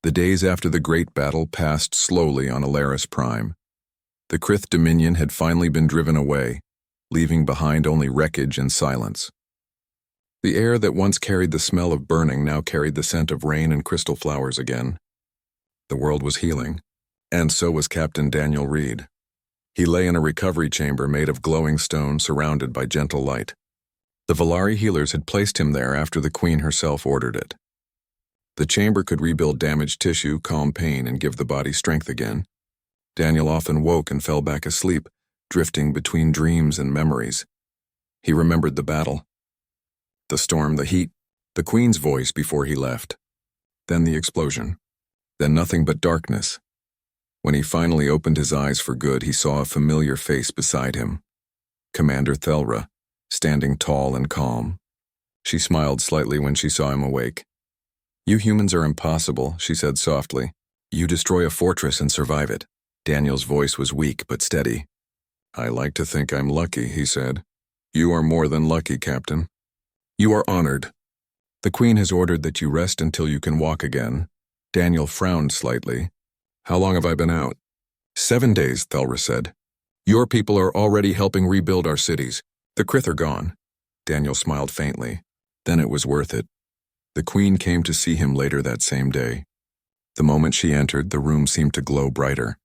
The days after the great battle passed slowly on Alaris Prime. The Krith Dominion had finally been driven away, leaving behind only wreckage and silence. The air that once carried the smell of burning now carried the scent of rain and crystal flowers again. The world was healing, and so was Captain Daniel Reed. He lay in a recovery chamber made of glowing stone surrounded by gentle light. The Valari healers had placed him there after the Queen herself ordered it. The chamber could rebuild damaged tissue, calm pain, and give the body strength again. Daniel often woke and fell back asleep, drifting between dreams and memories. He remembered the battle, the storm, the heat, the Queen's voice before he left. Then the explosion. Then nothing but darkness. When he finally opened his eyes for good, he saw a familiar face beside him. Commander Thelra, standing tall and calm. She smiled slightly when she saw him awake. "You humans are impossible," she said softly. "You destroy a fortress and survive it." Daniel's voice was weak but steady. "I like to think I'm lucky," he said. "You are more than lucky, Captain. You are honored. The Queen has ordered that you rest until you can walk again." Daniel frowned slightly. "How long have I been out?" 7 days, Thelra said. "Your people are already helping rebuild our cities. The Krith are gone." Daniel smiled faintly. Then it was worth it. The Queen came to see him later that same day. The moment she entered, the room seemed to glow brighter.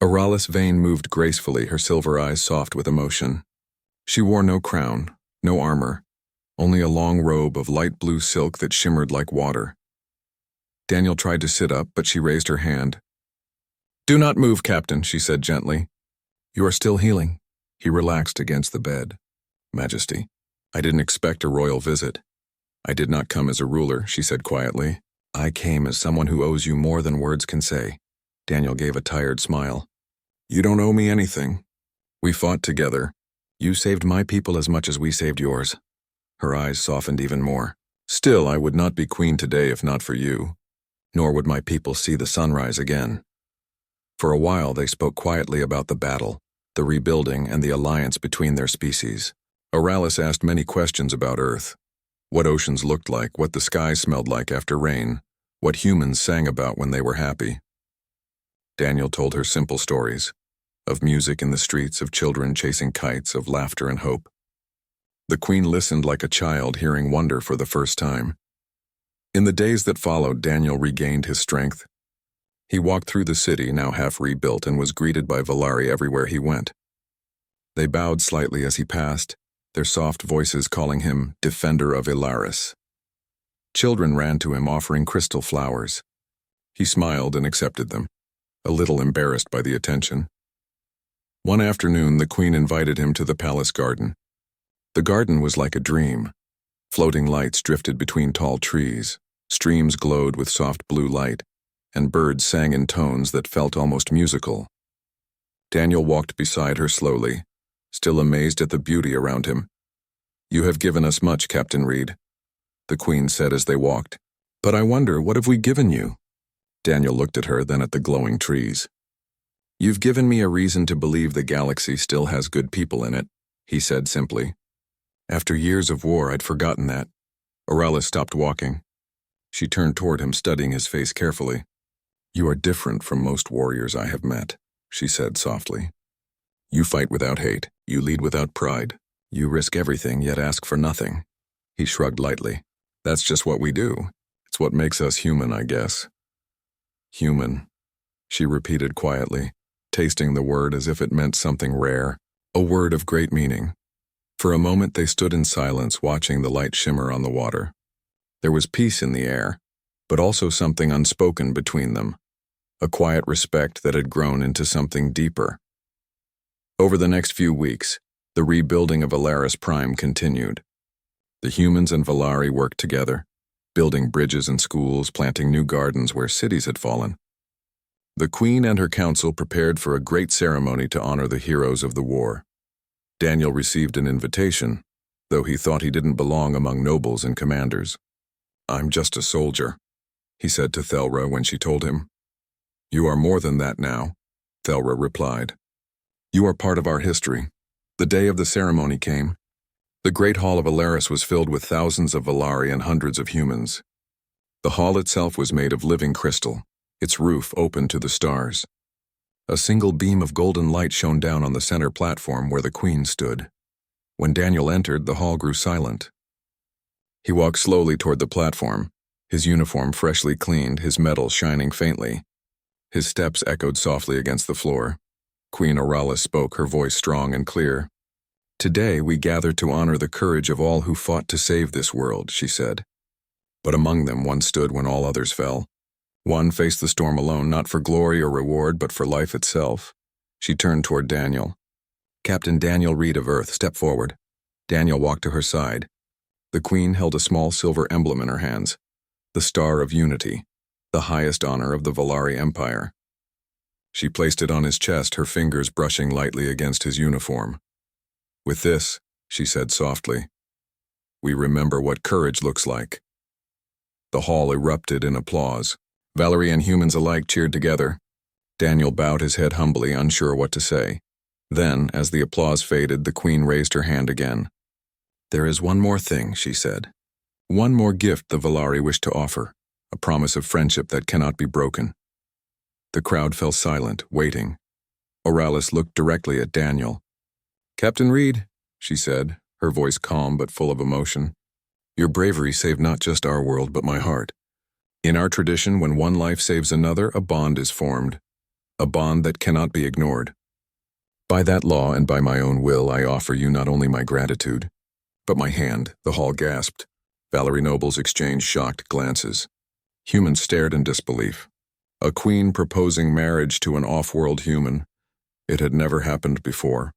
Oralis Vane moved gracefully, her silver eyes soft with emotion. She wore no crown, no armor, only a long robe of light blue silk that shimmered like water. Daniel tried to sit up, but she raised her hand. "Do not move, Captain," she said gently. "You are still healing." He relaxed against the bed. "Majesty, I didn't expect a royal visit." "I did not come as a ruler," she said quietly. "I came as someone who owes you more than words can say." Daniel gave a tired smile. "You don't owe me anything. We fought together. You saved my people as much as we saved yours." Her eyes softened even more. "Still, I would not be queen today if not for you. Nor would my people see the sunrise again." For a while they spoke quietly about the battle, the rebuilding, and the alliance between their species. Oralis asked many questions about Earth. What oceans looked like, what the sky smelled like after rain, what humans sang about when they were happy. Daniel told her simple stories, of music in the streets, of children chasing kites, of laughter and hope. The Queen listened like a child hearing wonder for the first time. In the days that followed, Daniel regained his strength. He walked through the city, now half rebuilt, and was greeted by Valari everywhere he went. They bowed slightly as he passed, their soft voices calling him Defender of Ilaris. Children ran to him offering crystal flowers. He smiled and accepted them, a little embarrassed by the attention. One afternoon, the Queen invited him to the palace garden. The garden was like a dream. Floating lights drifted between tall trees, streams glowed with soft blue light, and birds sang in tones that felt almost musical. Daniel walked beside her slowly, still amazed at the beauty around him. "You have given us much, Captain Reed," the Queen said as they walked. "But I wonder, what have we given you?" Daniel looked at her, then at the glowing trees. "You've given me a reason to believe the galaxy still has good people in it," he said simply. "After years of war, I'd forgotten that." Oralis stopped walking. She turned toward him, studying his face carefully. "You are different from most warriors I have met," she said softly. "You fight without hate. You lead without pride. You risk everything, yet ask for nothing." He shrugged lightly. "That's just what we do. It's what makes us human, I guess." "Human," she repeated quietly, tasting the word as if it meant something rare, a word of great meaning. For a moment they stood in silence, watching the light shimmer on the water. There was peace in the air, but also something unspoken between them, a quiet respect that had grown into something deeper. Over the next few weeks, the rebuilding of Alaris Prime continued. The humans and Valari worked together, building bridges and schools, planting new gardens where cities had fallen. The Queen and her council prepared for a great ceremony to honor the heroes of the war. Daniel received an invitation, though he thought he didn't belong among nobles and commanders. "I'm just a soldier," he said to Thelra when she told him. "You are more than that now," Thelra replied. "You are part of our history." The day of the ceremony came. The great hall of Alaris was filled with thousands of Valari and hundreds of humans. The hall itself was made of living crystal, its roof open to the stars. A single beam of golden light shone down on the center platform where the queen stood. When Daniel entered, the hall grew silent. He walked slowly toward the platform, his uniform freshly cleaned, his metal shining faintly. His steps echoed softly against the floor. Queen Oralis spoke, her voice strong and clear. "Today we gather to honor the courage of all who fought to save this world," she said. But among them one stood when all others fell. One faced the storm alone, not for glory or reward, but for life itself. She turned toward Daniel. "Captain Daniel Reed of Earth, step forward." Daniel walked to her side. The queen held a small silver emblem in her hands, the Star of Unity, the highest honor of the Valari Empire. She placed it on his chest, her fingers brushing lightly against his uniform. "With this," she said softly, "we remember what courage looks like." The hall erupted in applause. Valari and humans alike cheered together. Daniel bowed his head humbly, unsure what to say. Then, as the applause faded, the queen raised her hand again. "There is one more thing," she said. "One more gift the Valari wish to offer, a promise of friendship that cannot be broken." The crowd fell silent, waiting. Oralis looked directly at Daniel. "Captain Reed," she said, her voice calm but full of emotion, "your bravery saved not just our world but my heart. In our tradition, when one life saves another, a bond is formed, a bond that cannot be ignored. By that law and by my own will, I offer you not only my gratitude, but my hand." The hall gasped. Valari nobles exchanged shocked glances. Humans stared in disbelief. A queen proposing marriage to an off-world human. It had never happened before.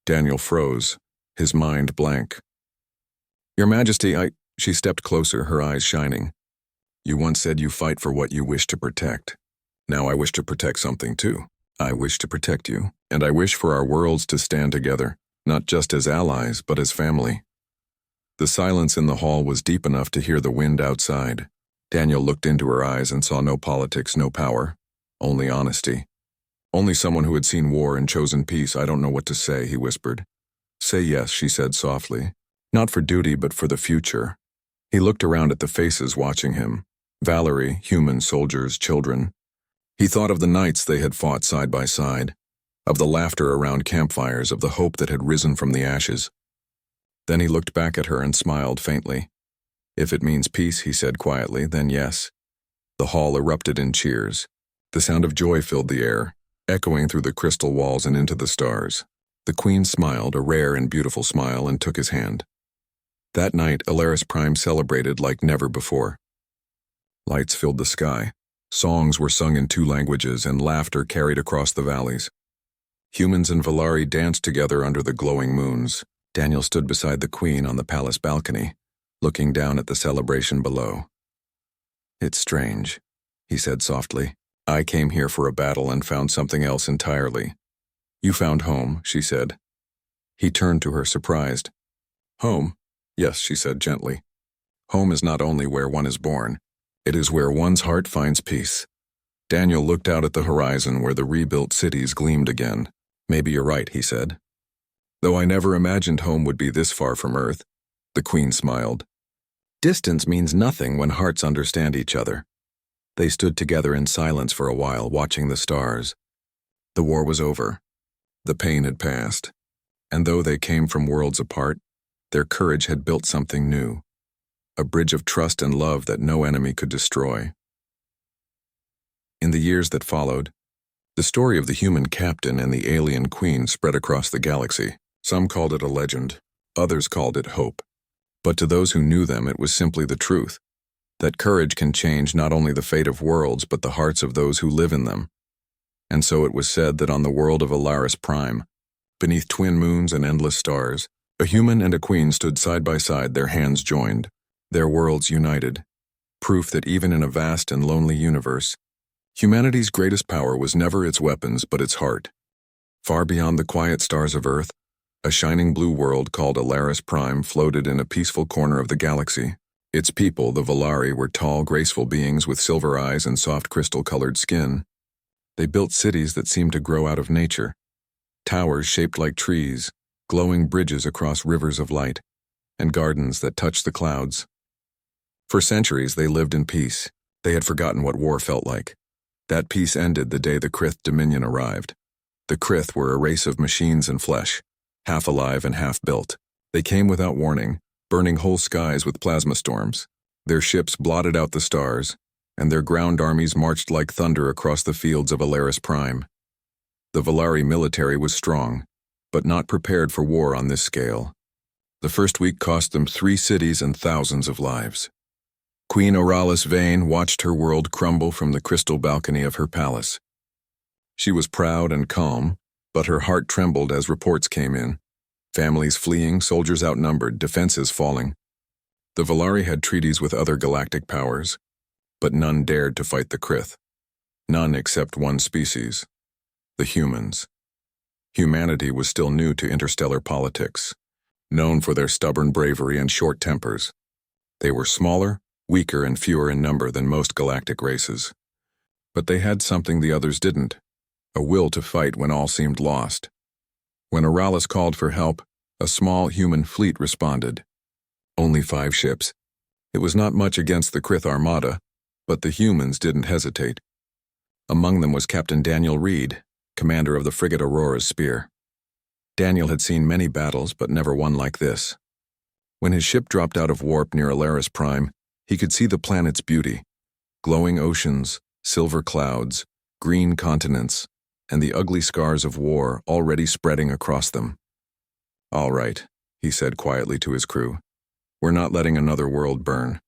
Daniel froze, his mind blank. "Your Majesty, She stepped closer, her eyes shining. "You once said you fight for what you wish to protect. Now I wish to protect something too. I wish to protect you, and I wish for our worlds to stand together, not just as allies, but as family." The silence in the hall was deep enough to hear the wind outside. Daniel looked into her eyes and saw no politics, no power, only honesty. Only someone who had seen war and chosen peace. "I don't know what to say," he whispered. "Say yes," she said softly. "Not for duty, but for the future." He looked around at the faces watching him. Valari, human soldiers, children. He thought of the nights they had fought side by side, of the laughter around campfires, of the hope that had risen from the ashes. Then he looked back at her and smiled faintly. "If it means peace," he said quietly, "then yes." The hall erupted in cheers. The sound of joy filled the air, echoing through the crystal walls and into the stars. The queen smiled, a rare and beautiful smile, and took his hand. That night, Alaris Prime celebrated like never before. Lights filled the sky. Songs were sung in 2 languages, and laughter carried across the valleys. Humans and Valari danced together under the glowing moons. Daniel stood beside the queen on the palace balcony, looking down at the celebration below. "It's strange," he said softly. "I came here for a battle and found something else entirely." "You found home," she said. He turned to her, surprised. "Home?" "Yes," she said gently. "Home is not only where one is born. It is where one's heart finds peace." Daniel looked out at the horizon where the rebuilt cities gleamed again. "Maybe you're right," he said. "Though I never imagined home would be this far from Earth." The queen smiled. "Distance means nothing when hearts understand each other." They stood together in silence for a while, watching the stars. The war was over. The pain had passed. And though they came from worlds apart, their courage had built something new. A bridge of trust and love that no enemy could destroy. In the years that followed, the story of the human captain and the alien queen spread across the galaxy. Some called it a legend, others called it hope. But to those who knew them, it was simply the truth, that courage can change not only the fate of worlds, but the hearts of those who live in them. And so it was said that on the world of Alaris Prime, beneath twin moons and endless stars, a human and a queen stood side by side, their hands joined, their worlds united. Proof that even in a vast and lonely universe, humanity's greatest power was never its weapons but its heart. Far beyond the quiet stars of Earth, a shining blue world called Alaris Prime floated in a peaceful corner of the galaxy. Its people, the Valari, were tall, graceful beings with silver eyes and soft crystal-colored skin. They built cities that seemed to grow out of nature, towers shaped like trees, glowing bridges across rivers of light, and gardens that touched the clouds. For centuries, they lived in peace. They had forgotten what war felt like. That peace ended the day the Krith Dominion arrived. The Krith were a race of machines and flesh, half alive and half built. They came without warning, burning whole skies with plasma storms. Their ships blotted out the stars, and their ground armies marched like thunder across the fields of Alaris Prime. The Valari military was strong, but not prepared for war on this scale. The first week cost them 3 cities and thousands of lives. Queen Oralis Vane watched her world crumble from the crystal balcony of her palace. She was proud and calm, but her heart trembled as reports came in. Families fleeing, soldiers outnumbered, defenses falling. The Valari had treaties with other galactic powers, but none dared to fight the Krith. None except one species, the humans. Humanity was still new to interstellar politics, known for their stubborn bravery and short tempers. They were smaller, weaker, and fewer in number than most galactic races. But they had something the others didn't, a will to fight when all seemed lost. When Oralis called for help, a small human fleet responded. Only 5 ships. It was not much against the Krith armada, but the humans didn't hesitate. Among them was Captain Daniel Reed, commander of the frigate Aurora's Spear. Daniel had seen many battles, but never one like this. When his ship dropped out of warp near Alaris Prime, he could see the planet's beauty: glowing oceans, silver clouds, green continents, and the ugly scars of war already spreading across them. "All right," he said quietly to his crew. "We're not letting another world burn."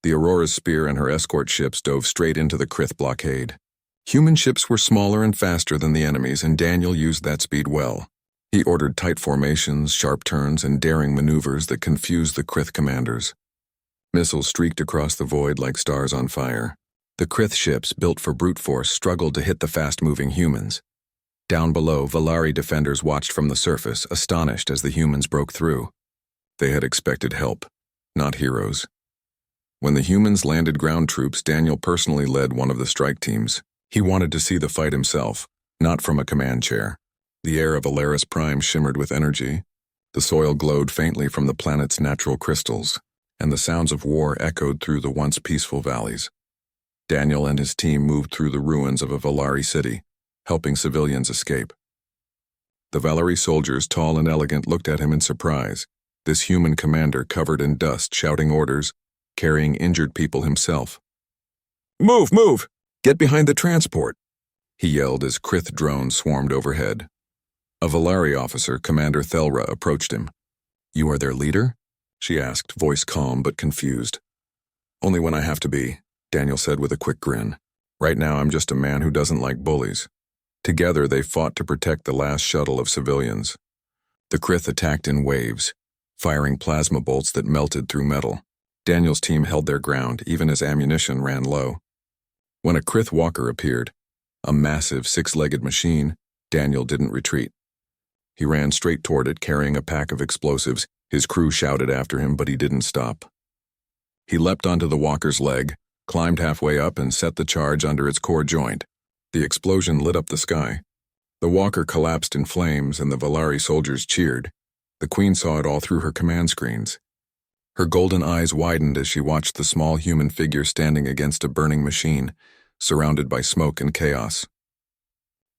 The Aurora's Spear and her escort ships dove straight into the Krith blockade. Human ships were smaller and faster than the enemies, and Daniel used that speed well. He ordered tight formations, sharp turns, and daring maneuvers that confused the Krith commanders. Missiles streaked across the void like stars on fire. The Krith ships, built for brute force, struggled to hit the fast-moving humans. Down below, Valari defenders watched from the surface, astonished as the humans broke through. They had expected help, not heroes. When the humans landed ground troops, Daniel personally led one of the strike teams. He wanted to see the fight himself, not from a command chair. The air of Alaris Prime shimmered with energy. The soil glowed faintly from the planet's natural crystals, and the sounds of war echoed through the once peaceful valleys. Daniel and his team moved through the ruins of a Valari city, helping civilians escape. The Valari soldiers, tall and elegant, looked at him in surprise. This human commander, covered in dust, shouting orders, carrying injured people himself. "Move, move! Get behind the transport!" he yelled as Krith drones swarmed overhead. A Valari officer, Commander Thelra, approached him. "You are their leader?" she asked, voice calm but confused. "Only when I have to be," Daniel said with a quick grin. "Right now I'm just a man who doesn't like bullies." Together they fought to protect the last shuttle of civilians. The Krith attacked in waves, firing plasma bolts that melted through metal. Daniel's team held their ground, even as ammunition ran low. When a Krith walker appeared, a massive 6-legged machine, Daniel didn't retreat. He ran straight toward it, carrying a pack of explosives. His crew shouted after him, but he didn't stop. He leapt onto the walker's leg, climbed halfway up, and set the charge under its core joint. The explosion lit up the sky. The walker collapsed in flames, and the Valari soldiers cheered. The Queen saw it all through her command screens. Her golden eyes widened as she watched the small human figure standing against a burning machine, surrounded by smoke and chaos.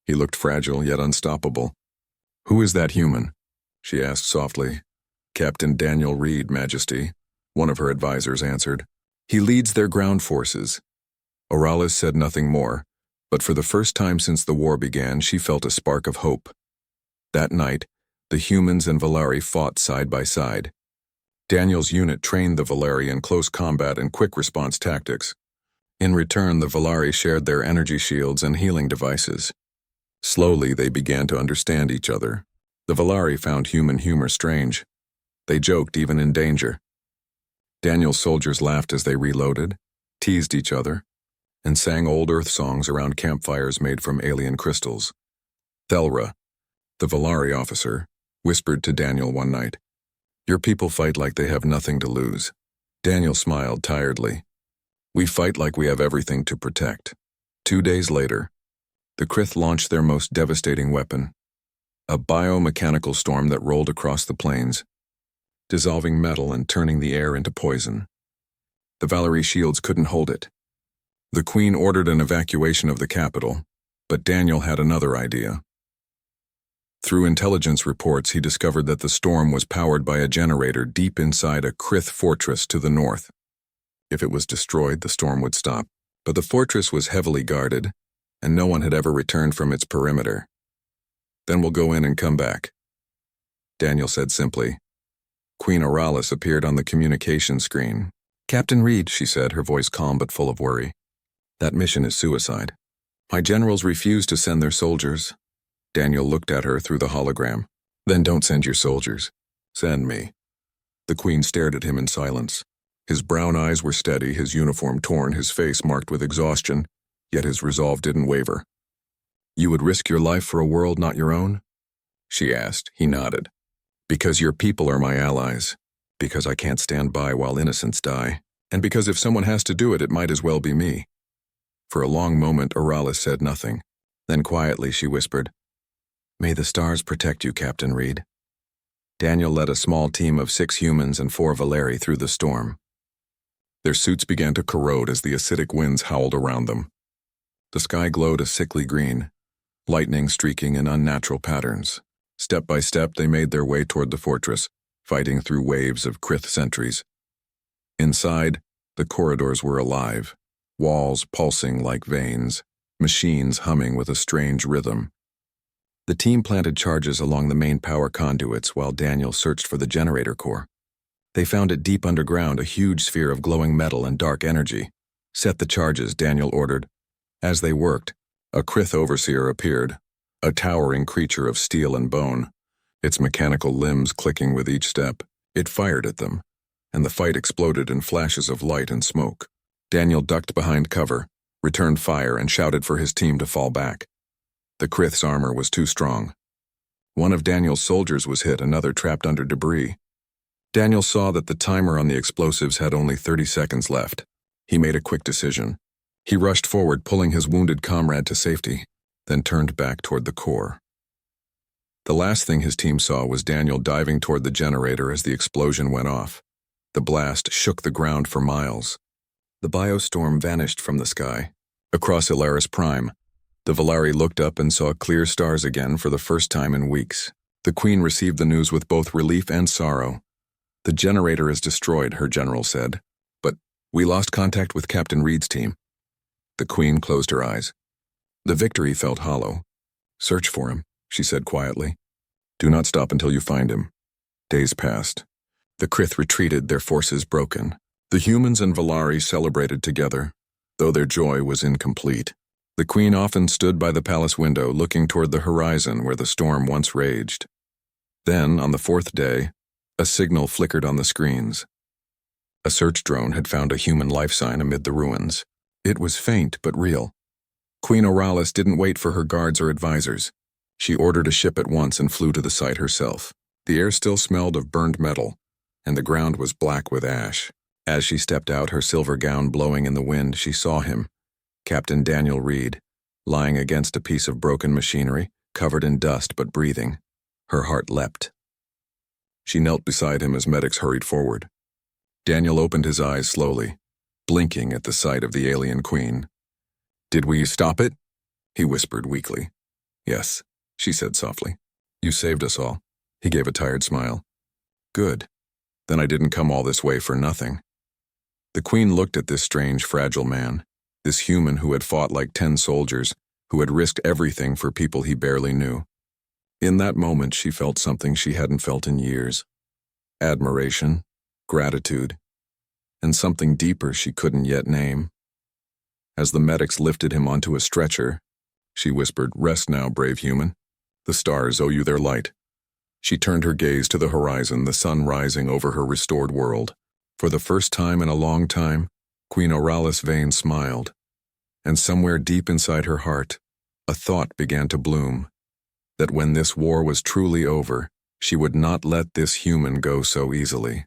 He looked fragile yet unstoppable. "Who is that human?" she asked softly. "Captain Daniel Reed, Majesty," one of her advisors answered. "He leads their ground forces." Oralis said nothing more, but for the first time since the war began, she felt a spark of hope. That night, the humans and Valari fought side by side. Daniel's unit trained the Valari in close combat and quick response tactics. In return, the Valari shared their energy shields and healing devices. Slowly, they began to understand each other. The Valari found human humor strange. They joked even in danger. Daniel's soldiers laughed as they reloaded, teased each other, and sang old Earth songs around campfires made from alien crystals. Thelra, the Valari officer, whispered to Daniel one night, "Your people fight like they have nothing to lose." Daniel smiled tiredly. "We fight like we have everything to protect." 2 days later, the Krith launched their most devastating weapon, a biomechanical storm that rolled across the plains, dissolving metal and turning the air into poison. The Valerie shields couldn't hold it. The Queen ordered an evacuation of the capital, but Daniel had another idea. Through intelligence reports, he discovered that the storm was powered by a generator deep inside a Krith fortress to the north. If it was destroyed, the storm would stop, but the fortress was heavily guarded, and no one had ever returned from its perimeter. Then we'll go in and come back, Daniel said simply. Queen Oralis appeared on the communication screen. Captain Reed, she said, her voice calm but full of worry. That mission is suicide. My generals refuse to send their soldiers. Daniel looked at her through the hologram. Then don't send your soldiers. Send me. The Queen stared at him in silence. His brown eyes were steady, his uniform torn, his face marked with exhaustion, yet his resolve didn't waver. You would risk your life for a world not your own? She asked. He nodded. Because your people are my allies. Because I can't stand by while innocents die. And because if someone has to do it, it might as well be me. For a long moment, Oralis said nothing. Then quietly she whispered, May the stars protect you, Captain Reed. Daniel led a small team of 6 humans and 4 Valeri through the storm. Their suits began to corrode as the acidic winds howled around them. The sky glowed a sickly green, lightning streaking in unnatural patterns. Step by step, they made their way toward the fortress, fighting through waves of Krith sentries. Inside, the corridors were alive, walls pulsing like veins, machines humming with a strange rhythm. The team planted charges along the main power conduits while Daniel searched for the generator core. They found it deep underground, a huge sphere of glowing metal and dark energy. Set the charges, Daniel ordered. As they worked, a Krith overseer appeared, a towering creature of steel and bone, its mechanical limbs clicking with each step. It fired at them, and the fight exploded in flashes of light and smoke. Daniel ducked behind cover, returned fire, and shouted for his team to fall back. The Krith's armor was too strong. One of Daniel's soldiers was hit, another trapped under debris. Daniel saw that the timer on the explosives had only 30 seconds left. He made a quick decision. He rushed forward, pulling his wounded comrade to safety, then turned back toward the core. The last thing his team saw was Daniel diving toward the generator as the explosion went off. The blast shook the ground for miles. The biostorm vanished from the sky. Across Ilaris Prime, the Valeri looked up and saw clear stars again for the first time in weeks. The Queen received the news with both relief and sorrow. The generator is destroyed, her general said. But we lost contact with Captain Reed's team. The Queen closed her eyes. The victory felt hollow. Search for him, she said quietly. Do not stop until you find him. Days passed. The Krith retreated, their forces broken. The humans and Valeri celebrated together, though their joy was incomplete. The Queen often stood by the palace window, looking toward the horizon where the storm once raged. Then, on the 4th day, a signal flickered on the screens. A search drone had found a human life sign amid the ruins. It was faint but real. Queen Oralis didn't wait for her guards or advisors. She ordered a ship at once and flew to the site herself. The air still smelled of burned metal, and the ground was black with ash. As she stepped out, her silver gown blowing in the wind, she saw him, Captain Daniel Reed, lying against a piece of broken machinery, covered in dust but breathing. Her heart leapt. She knelt beside him as medics hurried forward. Daniel opened his eyes slowly, blinking at the sight of the alien queen. Did we stop it? He whispered weakly. Yes, she said softly. You saved us all. He gave a tired smile. Good. Then I didn't come all this way for nothing. The Queen looked at this strange, fragile man, this human who had fought like 10 soldiers, who had risked everything for people he barely knew. In that moment, she felt something she hadn't felt in years. Admiration, gratitude, and something deeper she couldn't yet name. As the medics lifted him onto a stretcher, she whispered, Rest now, brave human. The stars owe you their light. She turned her gaze to the horizon, the sun rising over her restored world. For the first time in a long time, Queen Oralis Vane smiled, and somewhere deep inside her heart, a thought began to bloom, that when this war was truly over, she would not let this human go so easily.